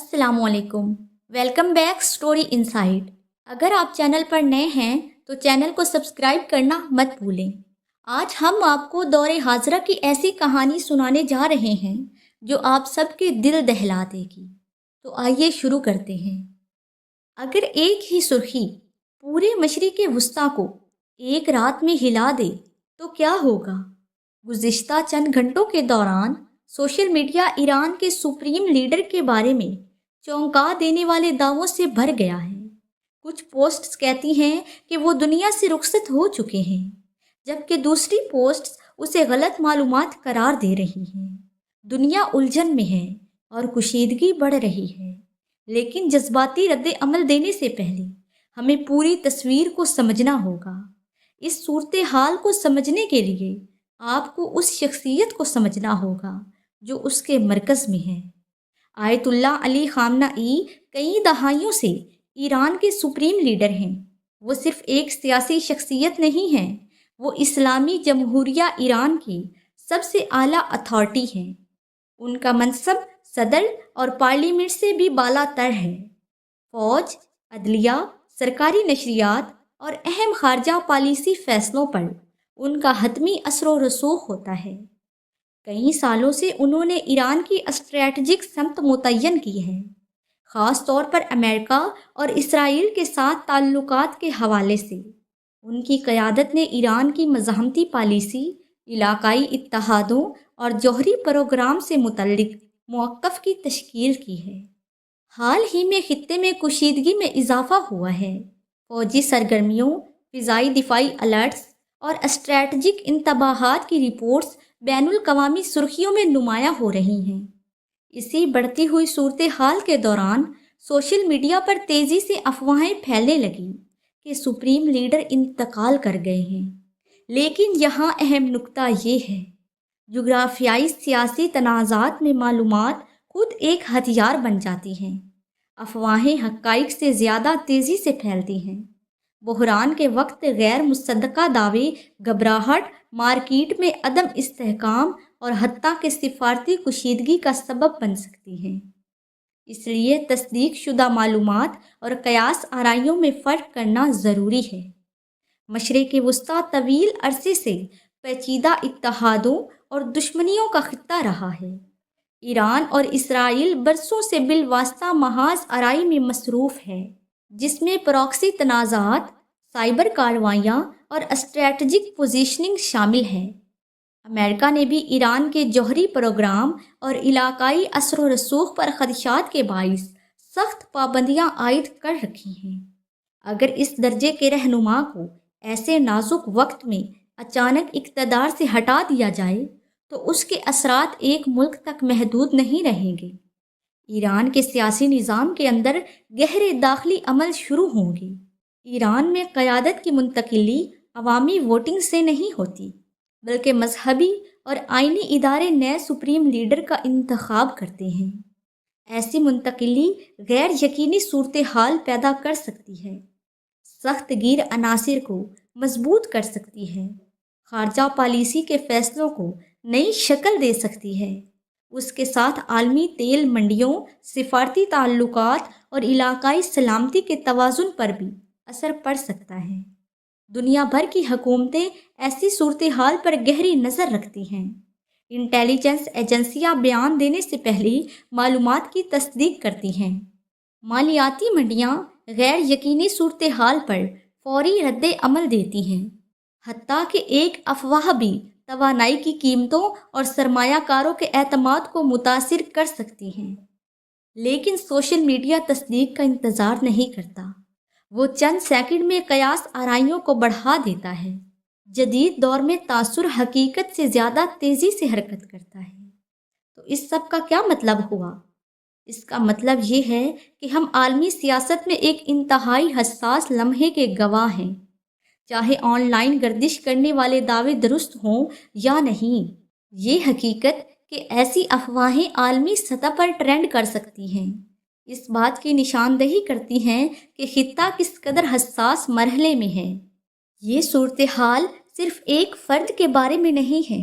अस्सलाम वालेकुम। Welcome back story inside. अगर आप चैनल पर नए हैं तो चैनल को सब्सक्राइब करना मत भूलें। आज हम आपको दौरे हाजरा की ऐसी कहानी सुनाने जा रहे हैं जो आप सबके दिल दहला देगी। तो आइए शुरू करते हैं। अगर एक ही सुर्खी पूरे मशरिक़ वुस्ता को एक रात में हिला दे तो क्या होगा? गुज़िश्ता चंद घंटों के दौरान सोशल मीडिया ईरान के सुप्रीम लीडर के बारे में चौंका देने वाले दावों से भर गया है। कुछ पोस्ट्स कहती हैं कि वो दुनिया से रुखसत हो चुके हैं, जबकि दूसरी पोस्ट्स उसे गलत मालूमात करार दे रही हैं। दुनिया उलझन में है और कुशीदगी बढ़ रही है, लेकिन जज्बाती रद्द अमल देने से पहले हमें पूरी तस्वीर को समझना होगा। इस सूरत हाल को समझने के लिए आपको उस शख्सियत को समझना होगा जो उसके मरकज़ में है। आयतुल्लाह अली ख़ामनाई कई दहाइयों से ईरान के सुप्रीम लीडर हैं। वो सिर्फ़ एक सियासी शख्सियत नहीं हैं, वो इस्लामी जमहूरिया ईरान की सबसे आला अथॉरिटी हैं। उनका मनसब सदर और पार्लियामेंट से भी बालातर है। फ़ौज, अदलिया, सरकारी नशरियात और अहम खारजा पॉलिसी फ़ैसलों पर उनका हतमी असर व रसूख होता है। कई सालों से उन्होंने ईरान की स्ट्रैटेजिक समत मुतय्यन की है, ख़ास तौर पर अमेरिका और इसराइल के साथ ताल्लुकात के हवाले से। उनकी क़यादत ने ईरान की मज़ाहमती पॉलिसी, इलाकाई इत्तेहादों और जौहरी प्रोग्राम से मुतल्लिक मौक़िफ़ की तश्कील की है। हाल ही में खित्ते में कुशीदगी में इजाफ़ा हुआ है। फ़ौजी सरगर्मियों, फ़िज़ाई दिफ़ाई अलर्ट्स और स्ट्रैटेजिक इंतबाहात की रिपोर्ट्स बैनुल अक़वामी सुर्खियों में नुमायाँ हो रही हैं। इसी बढ़ती हुई सूरत हाल के दौरान सोशल मीडिया पर तेज़ी से अफवाहें फैलने लगीं कि सुप्रीम लीडर इंतकाल कर गए हैं। लेकिन यहाँ अहम नुक्ता ये है, जुग़राफ़ियाई सियासी तनाज़ात में मालूमात खुद एक हथियार बन जाती हैं। अफवाहें हक़ाइक़ से ज़्यादा तेज़ी से फैलती हैं। बहरान के वक्त गैर मुसद्दक़ा दावे घबराहट, मार्केट में अदम इस्तेहकाम और हत्ता के सिफारती कुशीदगी का सबब बन सकती हैं। इसलिए तस्दीक शुदा मालूमात और क़यास आराइयों में फ़र्क करना ज़रूरी है। मशरिक़ वुस्ता तवील अरसे से पेचीदा इत्तेहादों और दुश्मनियों का खित्ता रहा है। ईरान और इसराइल बरसों से बिलवास्ता महाज आराई में मसरूफ़ है, जिसमें प्रॉक्सी तनाज़ात, साइबर कार्रवाइयाँ और स्ट्रैटेजिक पोजीशनिंग शामिल है। अमेरिका ने भी ईरान के जौहरी प्रोग्राम और इलाकाई असर व रसूख पर खदशात के बाइस सख्त पाबंदियाँ आयद कर रखी हैं। अगर इस दर्जे के रहनुमा को ऐसे नाजुक वक्त में अचानक इक़्तिदार से हटा दिया जाए तो उसके असरात एक मुल्क तक महदूद नहीं रहेंगे। ईरान के सियासी निज़ाम के अंदर गहरे दाखिली अमल शुरू होंगे। ईरान में क़यादत की मुंतकिली अवामी वोटिंग से नहीं होती, बल्कि मजहबी और आइनी इदारे नए सुप्रीम लीडर का इंतखाब करते हैं। ऐसी मुंतकिली गैर यकीनी सूरत हाल पैदा कर सकती है, सख्त गिर अनासिर को मजबूत कर सकती है, खारजा पॉलिसी के फ़ैसलों को नई शक्ल दे सकती है। उसके साथ आलमी तेल मंडियों, सिफारती ताल्लुकात और इलाकाई सलामती के तवाज़ुन पर भी असर पड़ सकता है। दुनिया भर की हुकूमतें ऐसी सूरत हाल पर गहरी नज़र रखती हैं। इंटेलिजेंस एजेंसियां बयान देने से पहले मालूमात की तस्दीक करती हैं। मालियाती मंडियां गैर यकीनी सूरत हाल पर फौरी रद्द अमल देती हैं। हत्ता कि एक अफवाह भी तवानाई की कीमतों और सरमायाकारों के एतमाद को मुतासिर कर सकती हैं। लेकिन सोशल मीडिया तस्दीक का इंतज़ार नहीं करता, वो चंद सेकंड में कयास आराइयों को बढ़ा देता है। जदीद दौर में तासुर हकीकत से ज़्यादा तेज़ी से हरकत करता है। तो इस सब का क्या मतलब हुआ? इसका मतलब ये है कि हम आलमी सियासत में एक इंतहाई हसास लम्हे के गवाह हैं। चाहे ऑनलाइन गर्दिश करने वाले दावे दुरुस्त हों या नहीं, ये हकीकत कि ऐसी अफवाहें आलमी सतह पर ट्रेंड कर सकती हैं, इस बात की निशानदही करती हैं कि खित्ता किस कदर हसास मरहले में है। ये सूरत हाल सिर्फ एक फ़र्द के बारे में नहीं है,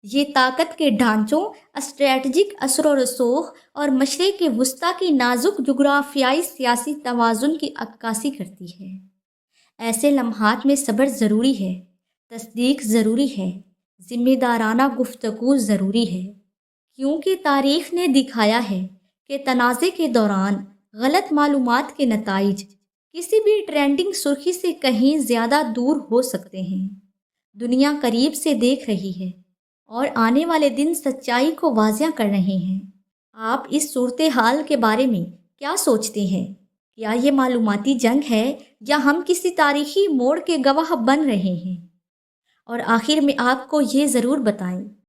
یہ طاقت کے ڈھانچوں، اسٹریٹجک اثر و رسوخ اور مشرق وسطیٰ کی نازک جغرافیائی سیاسی توازن کی عکاسی کرتی ہے۔ ایسے لمحات میں صبر ضروری ہے، تصدیق ضروری ہے، ذمہ دارانہ گفتگو ضروری ہے، کیونکہ تاریخ نے دکھایا ہے کہ تنازع کے دوران غلط معلومات کے نتائج کسی بھی ٹرینڈنگ سرخی سے کہیں زیادہ دور ہو سکتے ہیں۔ دنیا قریب سے دیکھ رہی ہے اور آنے والے دن سچائی کو واضح کر رہے ہیں۔ آپ اس صورتحال کے بارے میں کیا سوچتے ہیں؟ کیا یہ معلوماتی جنگ ہے یا ہم کسی تاریخی موڑ کے گواہ بن رہے ہیں؟ اور آخر میں آپ کو یہ ضرور بتائیں